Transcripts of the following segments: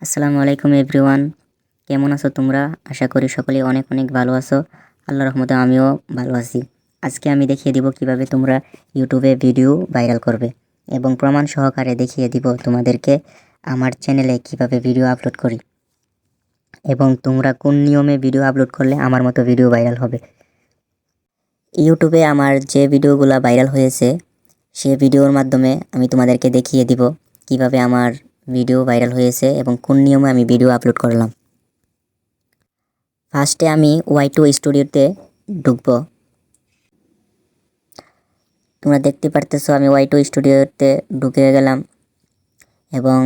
আসসালামু আলাইকুম এভরিওয়ান, কেমন আছো তোমরা? আশা করি সকলেই অনেক অনেক ভালো আছো। আল্লাহর রহমতে আমিও ভালো আছি। আজকে আমি দেখিয়ে দিব কিভাবে তোমরা ইউটিউবে ভিডিও ভাইরাল করবে এবং প্রমাণ সহকারে দেখিয়ে দিব তোমাদেরকে আমার চ্যানেলে কিভাবে ভিডিও আপলোড করি এবং তোমরা কোন নিয়মে ভিডিও আপলোড করলে আমার মতো ভিডিও ভাইরাল হবে। ইউটিউবে আমার যে ভিডিওগুলো ভাইরাল হয়েছে সেই ভিডিওর মাধ্যমে আমি তোমাদেরকে দেখিয়ে দিব কিভাবে আমার ভিডিও ভাইরাল হয়েছে এবং কোন নিয়মে আমি ভিডিও আপলোড করলাম। ফার্স্টে আমি Y2 স্টুডিওতে ঢুকবো। তোমরা দেখতে পারতেছো আমি Y2 স্টুডিওতে ঢুকে গেলাম এবং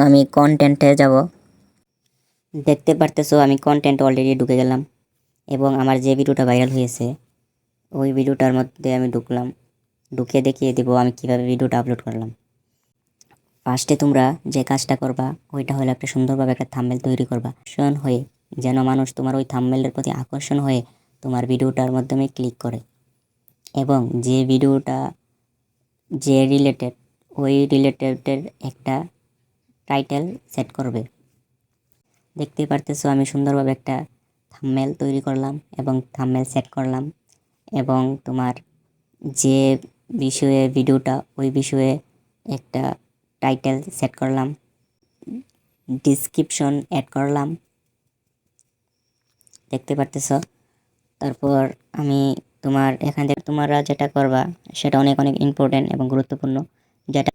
আমি কন্টেন্টে যাব। দেখতে পারতেছো আমি কন্টেন্ট অলরেডি ঢুকে গেলাম এবং আমার যে ভিডিওটা ভাইরাল হয়েছে ওই ভিডিওটার মধ্যে আমি ঢুকলাম। ঢুকে দেখিয়ে দিব আমি কিভাবে ভিডিওটা আপলোড করলাম। ফার্স্টে তোমরা যে কাজটা করবা ওইটা হলো একটা সুন্দরভাবে একটা থাম্বনেল তৈরি করবা, আকর্ষণ হয়ে যেন মানুষ তোমার ওই থাম্বনেলের প্রতি আকর্ষণ হয়ে তোমার ভিডিওটার মাধ্যমে ক্লিক করে এবং যে ভিডিওটা যে রিলেটেড ওই রিলেটেডের একটা টাইটেল সেট করবে। দেখতে পারতেছো আমি সুন্দরভাবে একটা থাম্বনেল তৈরি করলাম এবং থাম্বনেল সেট করলাম এবং তোমার যে বিষয়ে ভিডিওটা ওই বিষয়ে একটা টাইটেল সেট করলাম, ডিসক্রিপশন অ্যাড করলাম। দেখতে পারতেছো। তারপর আমি তোমার এখান থেকে তোমরা যেটা করবা সেটা অনেক অনেক ইম্পর্টেন্ট এবং গুরুত্বপূর্ণ, যেটা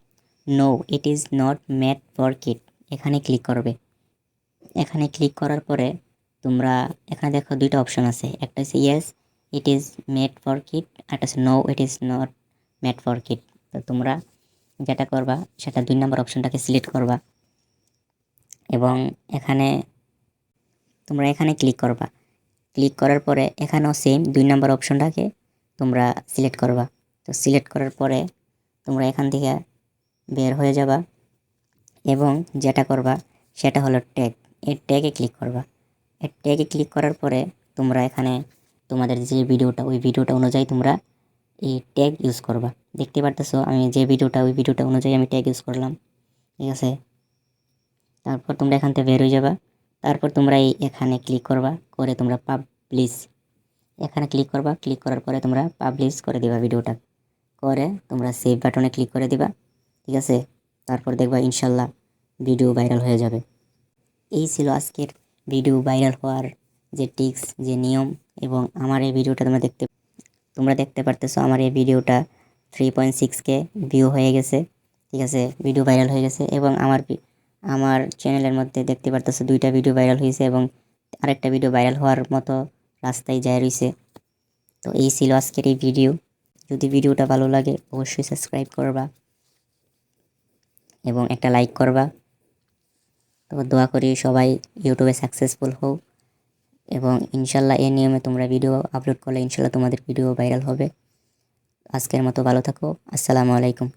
no it is not made for kid, এখানে ক্লিক করবে। এখানে ক্লিক করার পরে তোমরা এখানে দেখো দুইটা অপশন আছে, একটা হচ্ছে yes it is made for kid, একটা হচ্ছে no it is not made for kid. তো তোমরা যেটা করবা সেটা 2 নম্বর অপশনটাকে সিলেক্ট করবা এবং তোমরা এখানে ক্লিক করবা। ক্লিক করার পরে এখানেও সেম 2 নম্বর অপশনটাকে তোমরা সিলেক্ট করবা। তো সিলেক্ট করার পরে তোমরা এখান থেকে বের হয়ে যাবা এবং যেটা করবা সেটা হলো ট্যাগ। এই ট্যাগে ক্লিক করবা। এই ট্যাগে ক্লিক করার পরে তোমরা এখানে তোমাদের যে ভিডিওটা ওই ভিডিওটা অনুযায়ী তোমরা এই ট্যাগ ইউজ করবা। দেখতে পারতেছো আমি যে ভিডিওটা ওই ভিডিওটা অনুযায়ী আমি ট্যাগ ইউজ করলাম, ঠিক আছে। তারপর তোমরা এখান থেকে বের হয়ে যাবা। তারপর তোমরা এখানে ক্লিক করবা, করে তোমরা পাবলিশ এখানে ক্লিক করবা। ক্লিক করার পরে তোমরা পাবলিশ করে দিবা ভিডিওটা, করে তোমরা সেভ বাটনে ক্লিক করে দিবা, ঠিক আছে। তারপর দেখবা ইনশাল্লাহ ভিডিও ভাইরাল হয়ে যাবে। এই ছিল আজকের ভিডিও ভাইরাল হওয়ার যে টিপস, যে নিয়ম। এবং আমার এই ভিডিওটা তোমরা দেখতে পারতেছো আমার এই ভিডিওটা 3.6K ভিউ হয়ে গেছে, ঠিক আছে। ভিডিও ভাইরাল হয়ে গেছে এবং আমার চ্যানেলের মধ্যে দেখতে পারতেছো 2টা ভিডিও ভাইরাল হয়েছে এবং আরেকটা ভিডিও ভাইরাল হওয়ার মতো রাস্তায় যায় রয়েছে। তো এই ছিল আজকের এই ভিডিও। যদি ভিডিওটা ভালো লাগে অবশ্যই সাবস্ক্রাইব করবা এবং একটা লাইক করবা। তো দোয়া করি সবাই ইউটিউবে সাকসেসফুল হও এবং ইনশাল্লাহ এই নিয়মে তোমরা ভিডিও আপলোড করলে ইনশাল্লাহ তোমাদের ভিডিও ভাইরাল হবে। আজকের মতো ভালো থাকো। আসসালামু আলাইকুম।